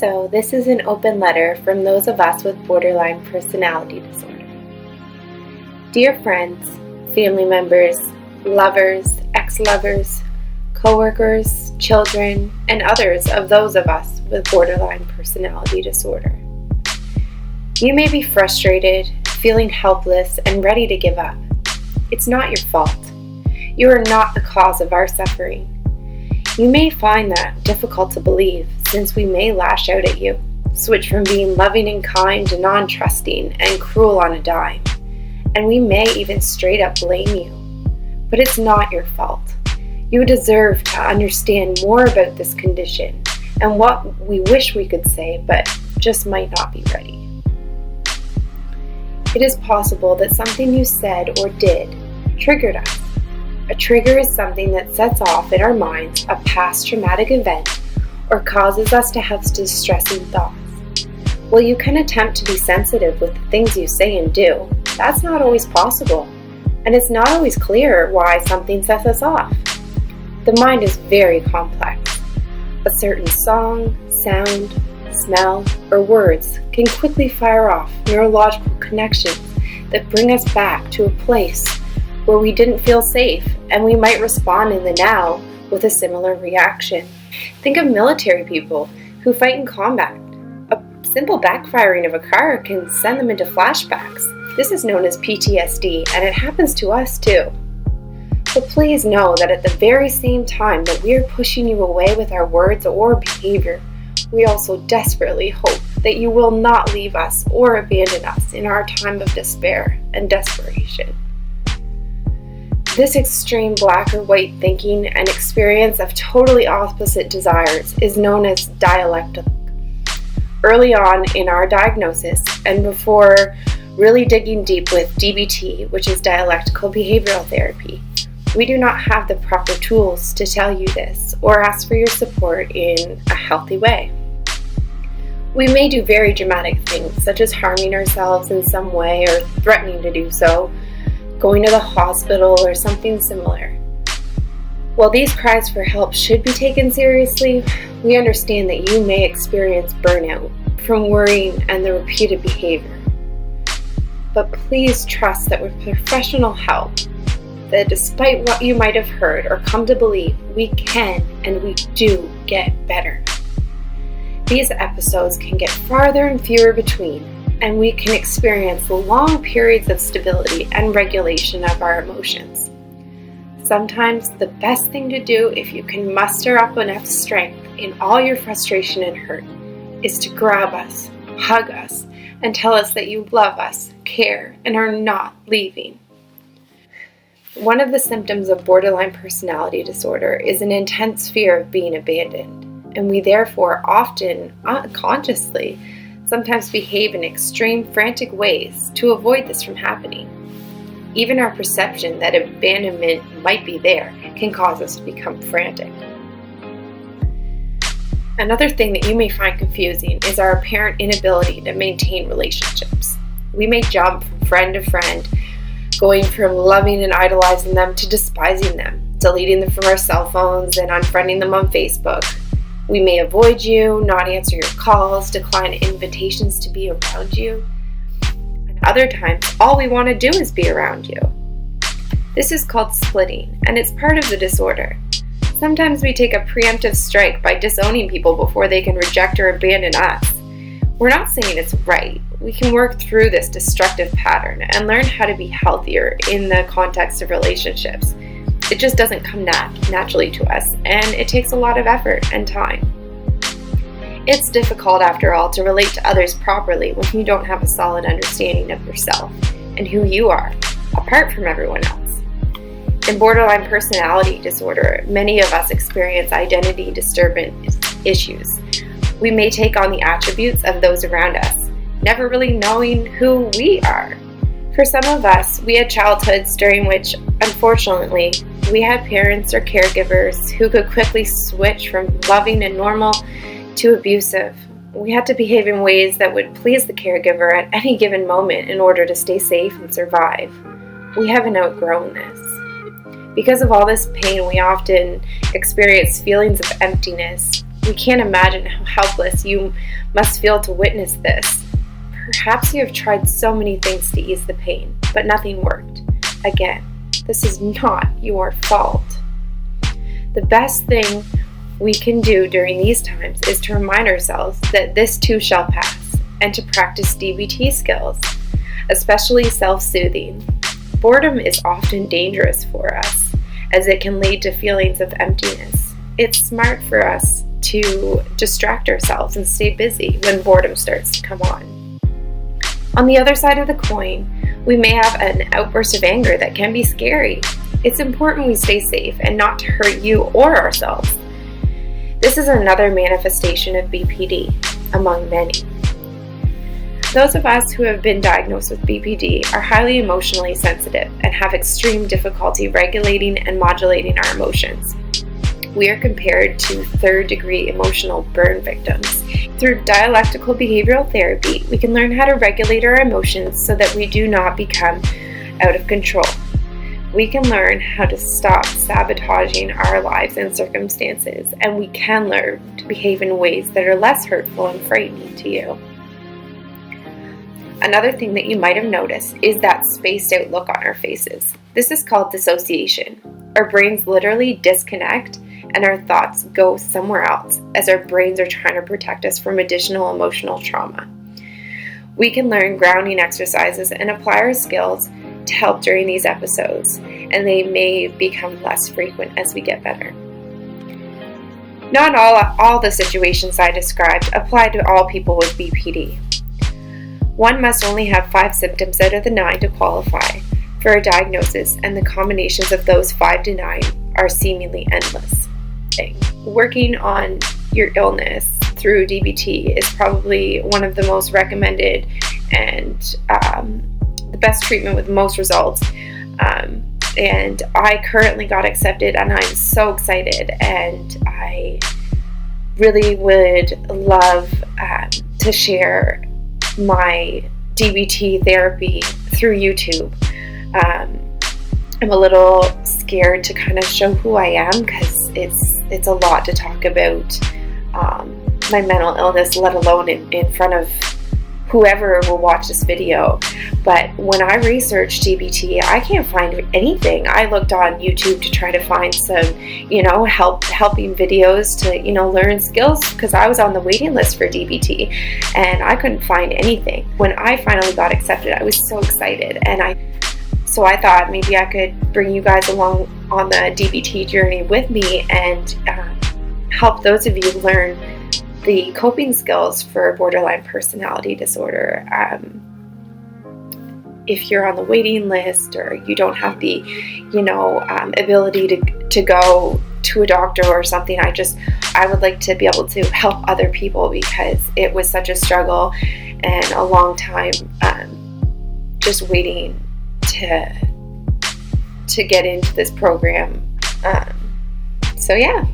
So this is an open letter from those of us with borderline personality disorder. Dear friends, family members, lovers, ex-lovers, co-workers, children, and others of those of us with borderline personality disorder. You may be frustrated, feeling helpless, and ready to give up. It's not your fault. You are not the cause of our suffering. You may find that difficult to believe, since we may lash out at you, switch from being loving and kind to non-trusting and cruel on a dime, and we may even straight up blame you. But it's not your fault. You deserve to understand more about this condition and what we wish we could say, but just might not be ready. It is possible that something you said or did triggered us. A trigger is something that sets off in our minds a past traumatic event or causes us to have distressing thoughts. While you can attempt to be sensitive with the things you say and do, that's not always possible, and it's not always clear why something sets us off. The mind is very complex. A certain song, sound, smell, or words can quickly fire off neurological connections that bring us back to a place where we didn't feel safe, and we might respond in the now with a similar reaction. Think of military people who fight in combat. A simple backfiring of a car can send them into flashbacks. This is known as PTSD, and it happens to us too. But please know that at the very same time that we are pushing you away with our words or behavior, we also desperately hope that you will not leave us or abandon us in our time of despair and desperation. This extreme black or white thinking and experience of totally opposite desires is known as dialectic. Early on in our diagnosis, and before really digging deep with DBT, which is dialectical behavioral therapy, we do not have the proper tools to tell you this or ask for your support in a healthy way. We may do very dramatic things, such as harming ourselves in some way or threatening to do so, going to the hospital, or something similar. While these cries for help should be taken seriously, we understand that you may experience burnout from worrying and the repeated behavior. But please trust that with professional help, that despite what you might have heard or come to believe, we can and we do get better. These episodes can get farther and fewer between, and we can experience long periods of stability and regulation of our emotions. Sometimes the best thing to do, if you can muster up enough strength in all your frustration and hurt, is to grab us, hug us, and tell us that you love us, care, and are not leaving. One of the symptoms of borderline personality disorder is an intense fear of being abandoned, and we therefore often, unconsciously, sometimes behave in extreme, frantic ways to avoid this from happening. Even our perception that abandonment might be there can cause us to become frantic. Another thing that you may find confusing is our apparent inability to maintain relationships. We may jump from friend to friend, going from loving and idolizing them to despising them, deleting them from our cell phones and unfriending them on Facebook. We may avoid you, not answer your calls, decline invitations to be around you. And other times, all we want to do is be around you. This is called splitting, and it's part of the disorder. Sometimes we take a preemptive strike by disowning people before they can reject or abandon us. We're not saying it's right. We can work through this destructive pattern and learn how to be healthier in the context of relationships. It just doesn't come naturally to us, and it takes a lot of effort and time. It's difficult, after all, to relate to others properly when you don't have a solid understanding of yourself and who you are, apart from everyone else. In borderline personality disorder, many of us experience identity disturbance issues. We may take on the attributes of those around us, never really knowing who we are. For some of us, we had childhoods during which, unfortunately, we had parents or caregivers who could quickly switch from loving and normal to abusive. We had to behave in ways that would please the caregiver at any given moment in order to stay safe and survive. We haven't outgrown this. Because of all this pain, we often experience feelings of emptiness, We can't imagine how helpless you must feel to witness this. Perhaps you have tried so many things to ease the pain, but nothing worked. Again, this is not your fault. The best thing we can do during these times is to remind ourselves that this too shall pass, and to practice DBT skills, especially self-soothing. Boredom is often dangerous for us, as it can lead to feelings of emptiness. It's smart for us to distract ourselves and stay busy when boredom starts to come on. On the other side of the coin, we may have an outburst of anger that can be scary. It's important we stay safe and not to hurt you or ourselves. This is another manifestation of BPD, among many. Those of us who have been diagnosed with BPD are highly emotionally sensitive and have extreme difficulty regulating and modulating our emotions. We are compared to third-degree emotional burn victims. Through dialectical behavioral therapy, we can learn how to regulate our emotions so that we do not become out of control. We can learn how to stop sabotaging our lives and circumstances, and we can learn to behave in ways that are less hurtful and frightening to you. Another thing that you might have noticed is that spaced out look on our faces. This is called dissociation. Our brains literally disconnect and our thoughts go somewhere else as our brains are trying to protect us from additional emotional trauma. We can learn grounding exercises and apply our skills to help during these episodes, and they may become less frequent as we get better. Not all the situations I described apply to all people with BPD. One must only have 5 symptoms out of the 9 to qualify for a diagnosis, and the combinations of those 5 to 9 are seemingly endless. Working on your illness through DBT is probably one of the most recommended and the best treatment with most results. And I currently got accepted, and I'm so excited, and I really would love to share my DBT therapy through YouTube. I'm a little scared to kind of show who I am because it's a lot to talk about my mental illness, let alone in front of whoever will watch this video. But when I researched DBT, I can't find anything. I looked on YouTube to try to find some, helping videos to, learn skills, because I was on the waiting list for DBT and I couldn't find anything. When I finally got accepted, I was so excited, so I thought maybe I could bring you guys along on the DBT journey with me and help those of you learn the coping skills for borderline personality disorder. If you're on the waiting list or you don't have the, ability to go to a doctor or something, I would like to be able to help other people, because it was such a struggle and a long time just waiting to get into this program. So yeah.